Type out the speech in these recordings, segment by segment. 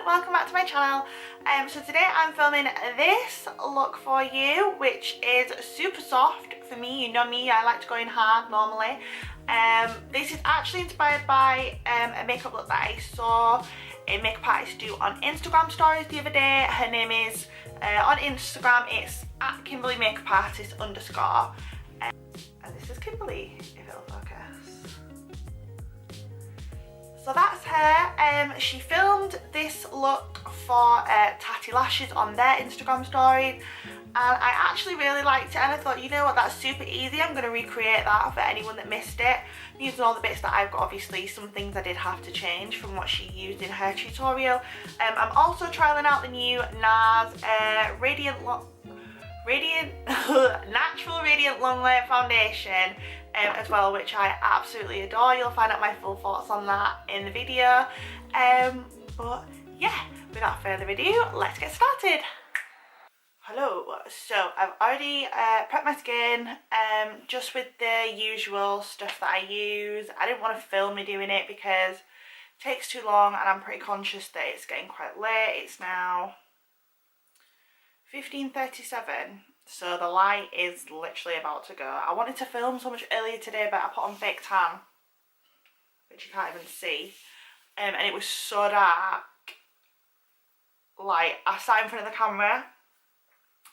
welcome back to my channel. So today I'm filming this look for you, which is super soft for me. You know me, I like to go in hard normally. This is actually inspired by a makeup look that I saw a makeup artist do on Instagram stories the other day. Her name is, on Instagram it's at KimberlyMakeupArtist _ and this is Kimberly, if it'll focus. So that's her. She filmed this look for Tatty Lashes on their Instagram stories, and I actually really liked it, and I thought, you know what, that's super easy. I'm going to recreate that for anyone that missed it, using all the bits that I've got. Obviously some things I did have to change from what she used in her tutorial. I'm also trialling out the new NARS Natural Radiant Long Wear Foundation as well, which I absolutely adore. You'll find out my full thoughts on that in the video. But yeah, without further ado, let's get started. Hello, so I've already prepped my skin just with the usual stuff that I use. I didn't want to film me doing it because it takes too long, and I'm pretty conscious that it's getting quite late. It's now 15:37. So the light is literally about to go. I wanted to film so much earlier today, but I put on fake tan, which you can't even see, and it was so dark. Like, I sat in front of the camera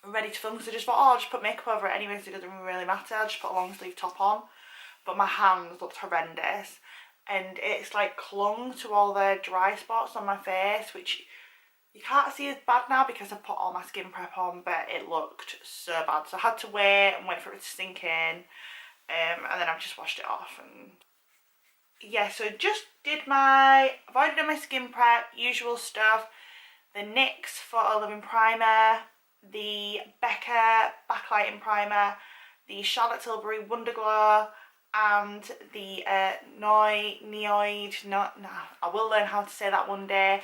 ready to film because I just thought, oh, I'll just put makeup over it anyway, so it doesn't really matter. I'll just put a long sleeve top on. But my hands looked horrendous, and it's like clung to all the dry spots on my face, which you can't see as bad now because I put all my skin prep on, but it looked so bad. So I had to wait and wait for it to sink in, and then I've just washed it off. And yeah, so just I've already done my skin prep, usual stuff. The NYX Photo Living Primer, the Becca Backlighting Primer, the Charlotte Tilbury Wonder Glow, and the I will learn how to say that one day,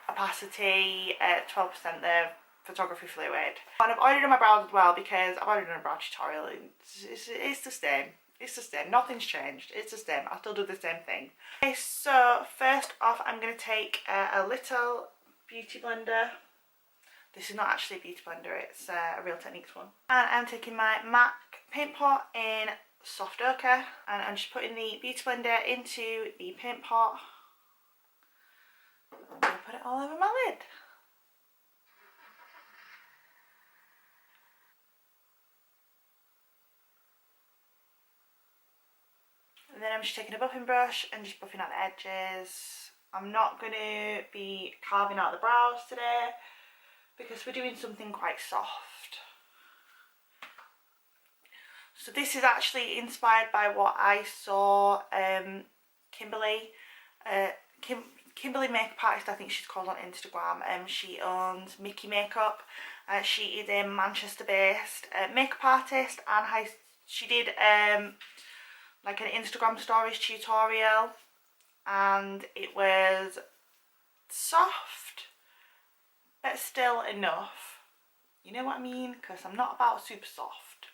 opacity 12% the photography fluid. And I've already done my brows as well because I've already done a brow tutorial. It's the same. It's the same. Nothing's changed. It's the same. I still do the same thing. Okay, so first off, I'm going to take a little beauty blender. This is not actually a beauty blender, it's a Real Techniques one. And I'm taking my MAC paint pot in Soft Ochre, and I'm just putting the beauty blender into the paint pot. I'm going to put it all over my lid. And then I'm just taking a buffing brush and just buffing out the edges. I'm not going to be carving out the brows today because we're doing something quite soft. So this is actually inspired by what I saw Kimberly MakeupArtist, I think she's called on Instagram. She owns Mickey Makeup. She is a Manchester based makeup artist, and she did like an Instagram stories tutorial, and it was soft but still enough. You know what I mean? Because I'm not about super soft.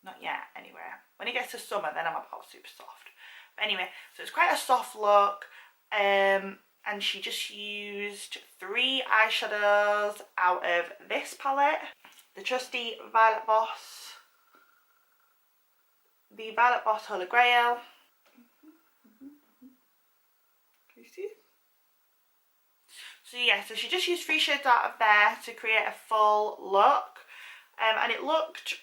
Not yet, anyway. When it gets to summer, then I'm about super soft. But anyway, so it's quite a soft look. And she just used 3 eyeshadows out of this palette. The trusty Violet Boss. The Violet Boss Holy Grail. Can you see? So yeah, so she just used 3 shades out of there to create a full look. And it looked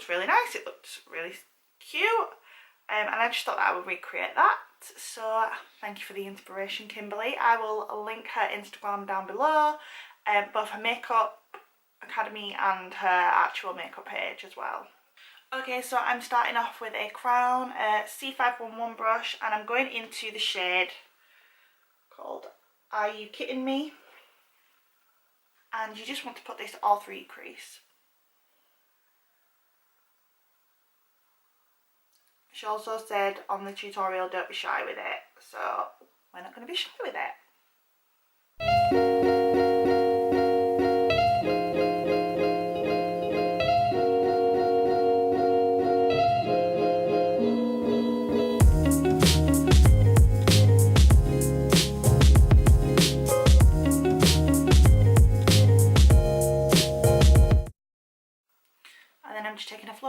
really nice. It looked really cute. And I just thought that I would recreate that. So thank you for the inspiration, Kimberly. I will link her Instagram down below, both her makeup academy and her actual makeup page as well. Okay, so I'm starting off with a Crown C511 brush, and I'm going into the shade called Are You Kidding Me? And you just want to put this all through your crease. She also said on the tutorial, don't be shy with it, so we're not going to be shy with it.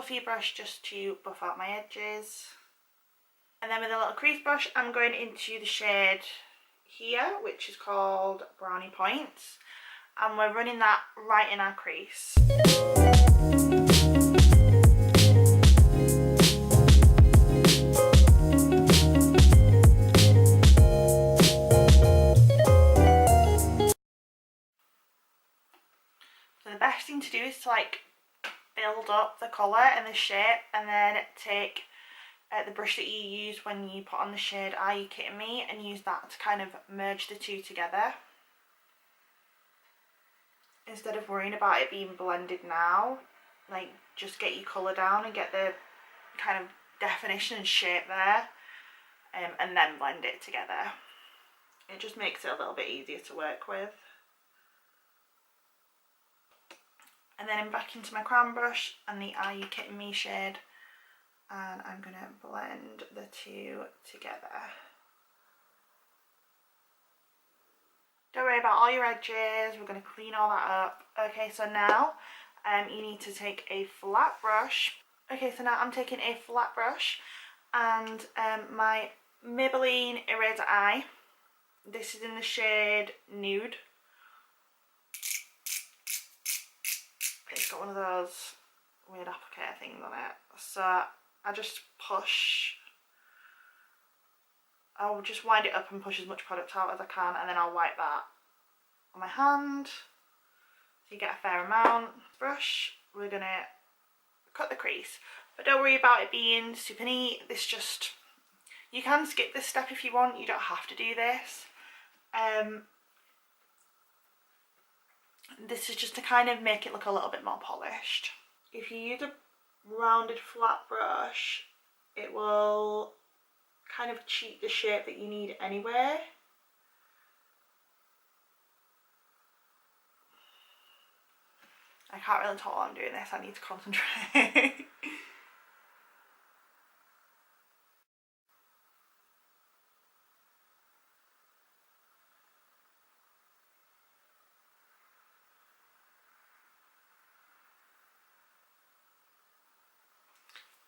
fluffy brush just to buff out my edges. And then with a little crease brush, I'm going into the shade Hiyaaaa, which is called Brownie Points, and we're running that right in our crease. So the best thing to do is to like build up the colour and the shape, and then take the brush that you use when you put on the shade Hiyaaaa and use that to kind of merge the two together, instead of worrying about it being blended now. Like, just get your colour down and get the kind of definition and shape there, and then blend it together. It just makes it a little bit easier to work with. And then I'm back into my crown brush and the Hiyaaaa shade, and I'm going to blend the two together. Don't worry about all your edges, we're going to clean all that up. Okay, so now you need to take a flat brush. Okay, so now I'm taking a flat brush and my Maybelline Eraser Eye. This is in the shade Nude. It's got one of those weird applicator things on it. So I just push. I'll just wind it up and push as much product out as I can, and then I'll wipe that on my hand so you get a fair amount. Brush, we're gonna cut the crease, but don't worry about it being super neat. This just, you can skip this step if you want, you don't have to do this. This is just to kind of make it look a little bit more polished. If you use a rounded flat brush, it will kind of cheat the shape that you need anyway. I can't really talk while I'm doing this, I need to concentrate.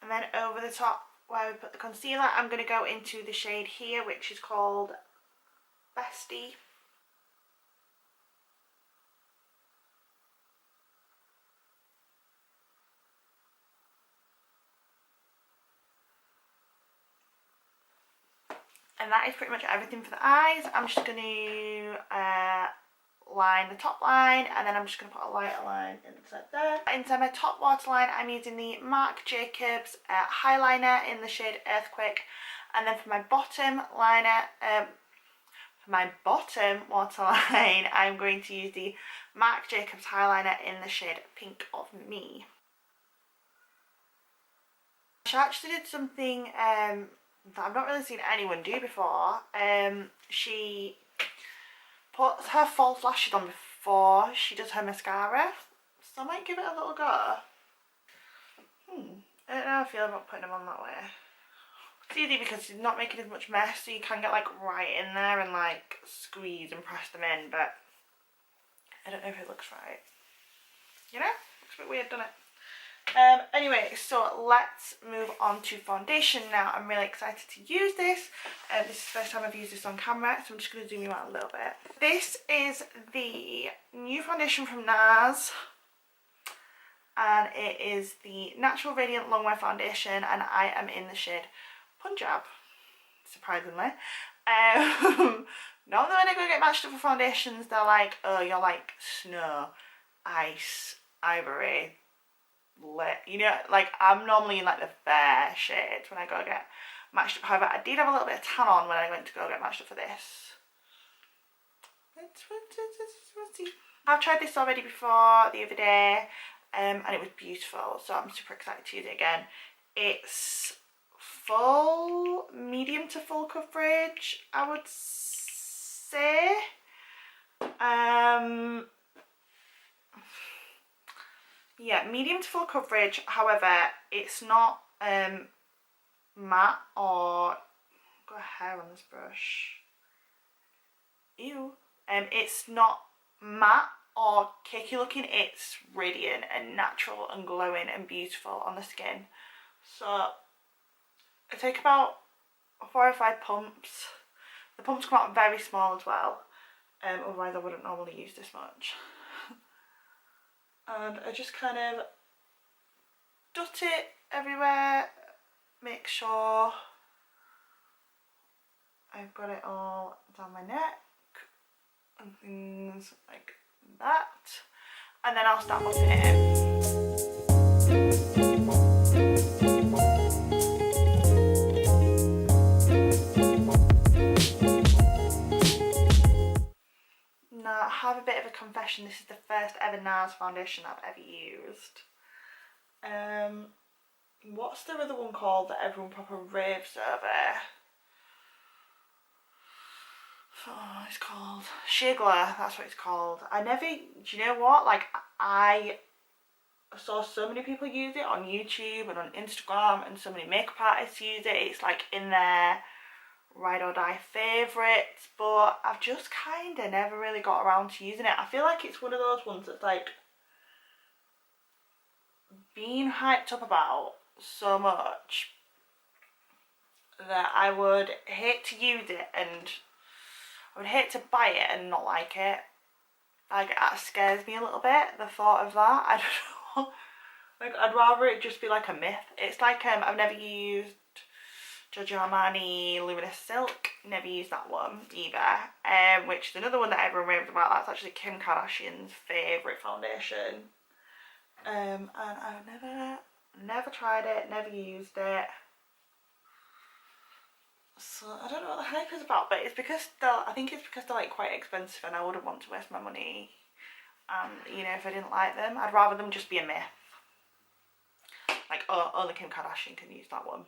And then over the top where we put the concealer, I'm going to go into the shade here, which is called Bestie. And that is pretty much everything for the eyes. I'm just going to line the top line, and then I'm just going to put a lighter line inside there. Inside my top waterline, I'm using the Marc Jacobs highliner in the shade Earthquake, and then for my bottom liner, for my bottom waterline, I'm going to use the Marc Jacobs highliner in the shade Pink of Me. She actually did something that I've not really seen anyone do before. She puts her false lashes on before she does her mascara, so I might give it a little go. I don't know how I feel about putting them on that way. It's easy because it's not making as much mess, so you can get like right in there and like squeeze and press them in, but I don't know if it looks right. You know? Looks a bit weird, doesn't it? Anyway, so let's move on to foundation now. I'm really excited to use this. This is the first time I've used this on camera, so I'm just going to zoom you out a little bit. This is the new foundation from NARS, and it is the Natural Radiant Longwear Foundation, and I am in the shade Punjab, surprisingly. Normally when I go get matched up for foundations, they're like, oh, you're like snow, ice, ivory, lit, you know, like I'm normally in like the fair shades when I go get matched up. However, I did have a little bit of tan on when I went to go get matched up for this. I've tried this already before the other day, and it was beautiful, so I'm super excited to use it again. It's full, medium to full coverage, I would say. Yeah, medium to full coverage. However, it's not matte or, got a hair on this brush. Ew. It's not matte or cakey looking, it's radiant and natural and glowing and beautiful on the skin. So I take about 4 or 5 pumps. The pumps come out very small as well, otherwise I wouldn't normally use this much. And I just kind of dot it everywhere, make sure I've got it all down my neck and things like that, and then I'll start buffing it in. Now, I have a bit of a confession. This is the first ever NARS foundation I've ever used. What's the other one called that everyone proper raves over? Oh, it's called Hiyaaaa, that's what it's called. Do you know what? Like, I saw so many people use it on YouTube and on Instagram, and so many makeup artists use it. It's like in their ride or die favourites, but I've just kind of never really got around to using it. I feel like it's one of those ones that's like being hyped up about so much that I would hate to use it, and I would hate to buy it and not like it. Like, that scares me a little bit, the thought of that. I don't know. Like, I'd rather it just be like a myth. It's like, I've never used Giorgio Armani Luminous Silk. Never used that one either. Which is another one that everyone raves about. That's actually Kim Kardashian's favourite foundation. And I've never tried it, never used it. So I don't know what the hype is about, but it's because I think it's because they're like quite expensive, and I wouldn't want to waste my money. You know, if I didn't like them, I'd rather them just be a myth. Like, oh, only Kim Kardashian can use that one.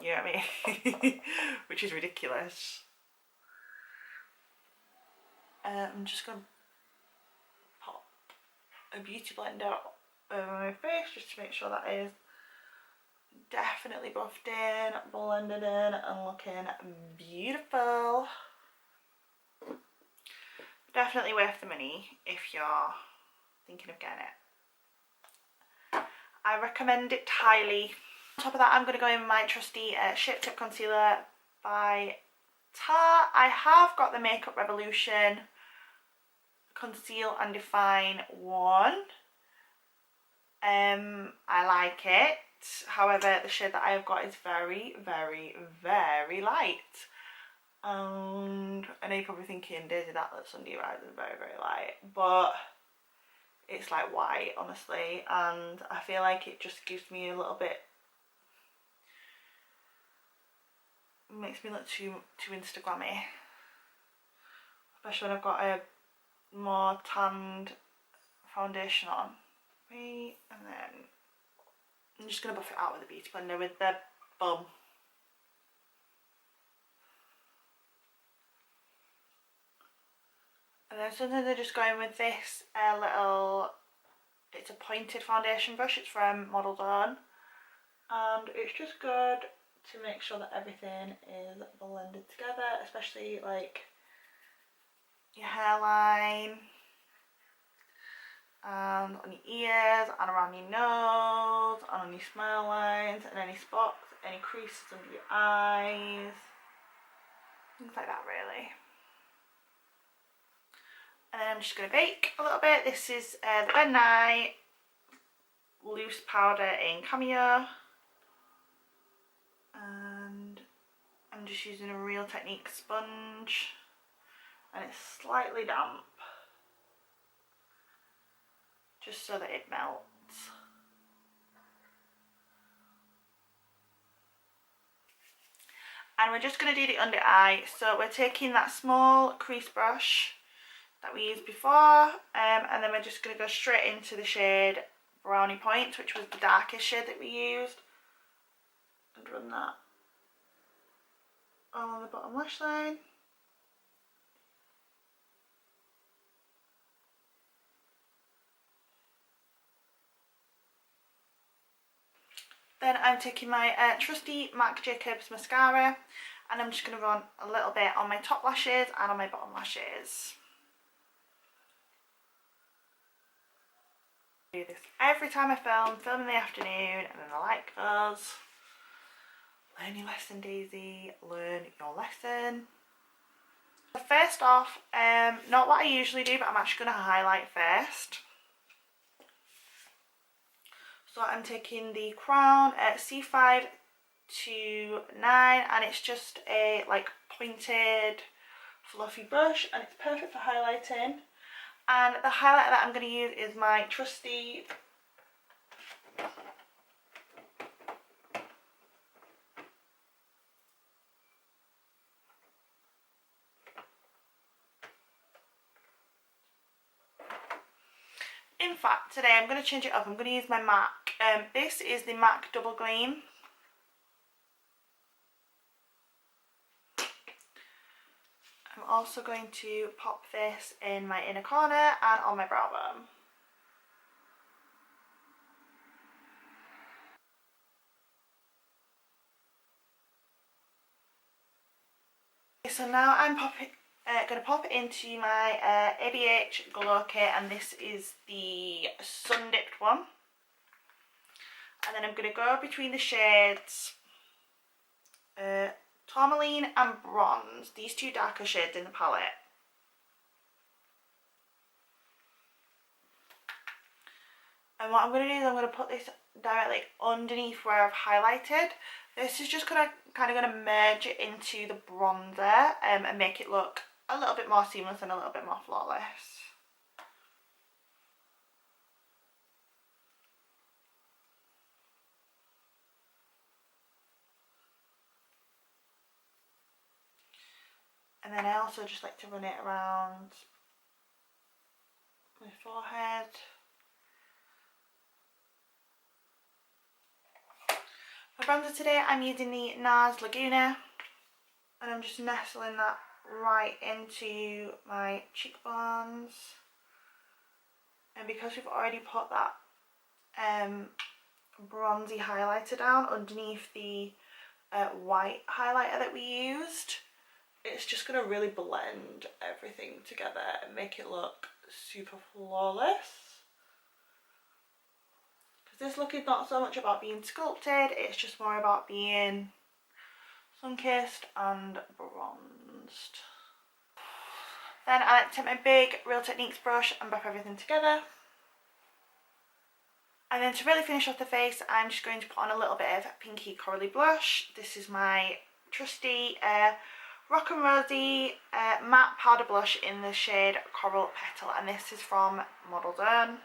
You know what I mean? Which is ridiculous. I'm just gonna pop a beauty blender over my face just to make sure that is definitely buffed in, blended in, and looking beautiful. Definitely worth the money if you're thinking of getting it. I recommend it highly. On top of that, I'm going to go in with my trusty Shape Tip Concealer by Tarte. I have got the Makeup Revolution Conceal and Define one. I like it. However, the shade that I have got is very, very, very light. And I know you're probably thinking, Daisy, that's under your eyes is very, very light. But it's like white, honestly. And I feel like it just gives me a little bit, makes me look too Instagrammy. Especially when I've got a more tanned foundation on. And then I'm just going to buff it out with a beauty blender with the bum. And then sometimes I just go in with this it's a pointed foundation brush. It's from Model Dawn. And it's just good to make sure that everything is blended together, especially like your hairline, and on your ears, and around your nose, and on your smile lines, and any spots, any creases under your eyes, things like that really. And then I'm just going to bake a little bit. This is the Ben Nye loose powder in Cameo, and I'm just using a Real Technique sponge, and it's slightly damp, just so that it melts. And we're just going to do the under eye. So we're taking that small crease brush that we used before, and then we're just going to go straight into the shade Brownie Point, which was the darkest shade that we used, and run that all on the bottom lash line. Then I'm taking my trusty MAC Jacobs mascara, and I'm just going to run a little bit on my top lashes and on my bottom lashes. I do this every time I film in the afternoon, and then the light goes. Learn your lesson, Daisy, learn your lesson. First off, not what I usually do, but I'm actually going to highlight first. So I'm taking the Crown C5 to 9, and it's just a like pointed fluffy brush, and it's perfect for highlighting. And the highlighter that I'm going to use is my trusty in fact, today I'm going to change it up. I'm going to use my MAC. This is the MAC Double Gleam. I'm also going to pop this in my inner corner and on my brow bone. So now I'm going to pop it into my ABH Glow Kit, and this is the Sun Dipped one. And then I'm going to go between the shades Tourmaline and Bronze, these two darker shades in the palette. And what I'm going to do is I'm going to put this directly underneath where I've highlighted. This is just kind of going to merge it into the bronzer and make it look a little bit more seamless and a little bit more flawless. And then I also just like to run it around my forehead. For bronzer today, I'm using the NARS Laguna, and I'm just nestling that right into my cheekbones. And because we've already put that bronzy highlighter down underneath the white highlighter that we used, it's just going to really blend everything together and make it look super flawless. This look is not so much about being sculpted, it's just more about being sun-kissed and bronzed. Then I like to take my big Real Techniques brush and buff everything together. And then to really finish off the face, I'm just going to put on a little bit of pinky corally blush. This is my trusty Rock and Rosy matte powder blush in the shade Coral Petal, and this is from Model Zone.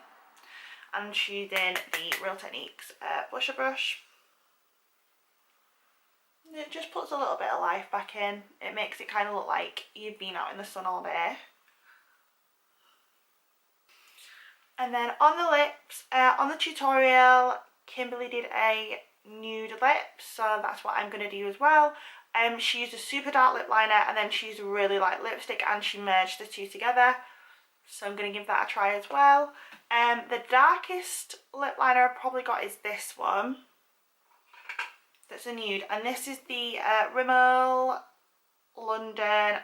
I'm using the Real Techniques blusher brush. It just puts a little bit of life back in. It makes it kind of look like you've been out in the sun all day. And then on the lips, on the tutorial, Kimberly did a nude lip, so that's what I'm going to do as well. She used a super dark lip liner, and then she used a really light lipstick, and she merged the two together. So I'm going to give that a try as well. The darkest lip liner I've probably got is this one. That's a nude, and this is the Rimmel London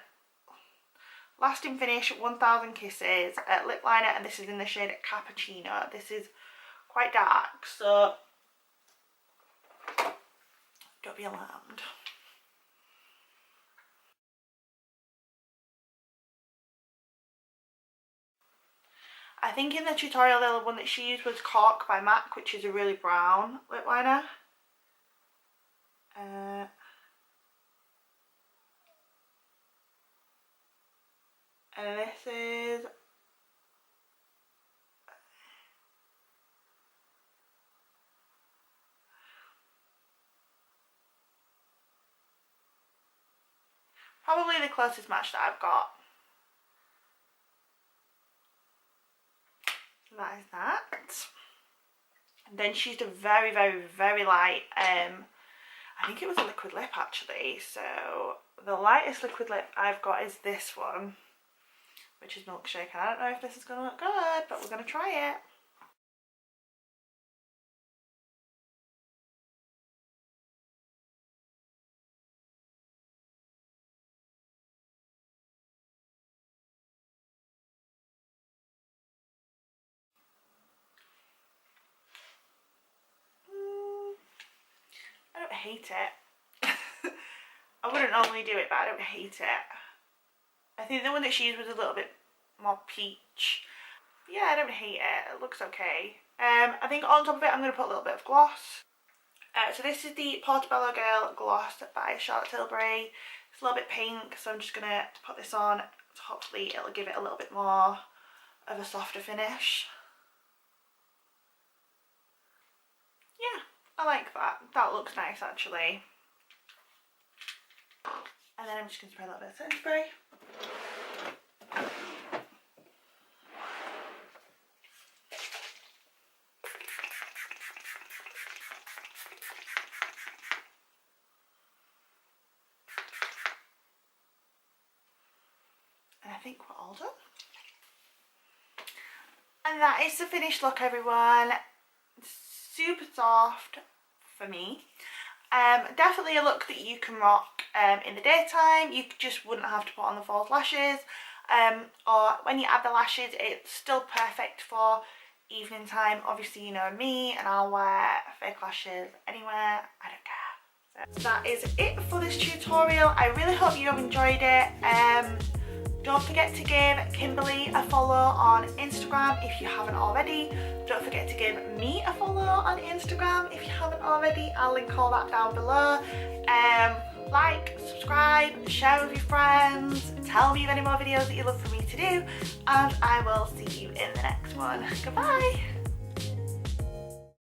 Lasting Finish 1000 Kisses lip liner, and this is in the shade Cappuccino. This is quite dark, so don't be alarmed. I think in the tutorial the one that she used was Cork by MAC, which is a really brown lip liner. And this is probably the closest match that I've got. That is that. And then she used a very, very, very light, I think it was a liquid lip actually. So the lightest liquid lip I've got is this one, which is Milkshake. And I don't know if this is going to look good, but we're going to try it. I don't hate it. I wouldn't normally do it, but I don't hate it. I think the one that she used was a little bit more peach. But yeah, I don't hate it. It looks okay. I think on top of it I'm going to put a little bit of gloss. So this is the Portobello Girl Gloss by Charlotte Tilbury. It's a little bit pink, so I'm just going to put this on. So hopefully it'll give it a little bit more of a softer finish. Yeah, I like that. That looks nice actually. And then I'm just going to spray a little bit of setting spray. And I think we're all done. And that is the finished look, everyone. Super soft for me. Definitely a look that you can rock in the daytime. You just wouldn't have to put on the false lashes, or when you add the lashes it's still perfect for evening time. Obviously you know me, and I'll wear fake lashes anywhere, I don't care. So that is it for this tutorial. I really hope you have enjoyed it. Don't forget to give Kimberly a follow on Instagram if you haven't already. Don't forget to give me a follow on Instagram if you haven't already. I'll link all that down below. Like, subscribe, share with your friends, tell me of any more videos that you'd love for me to do, and I will see you in the next one. Goodbye!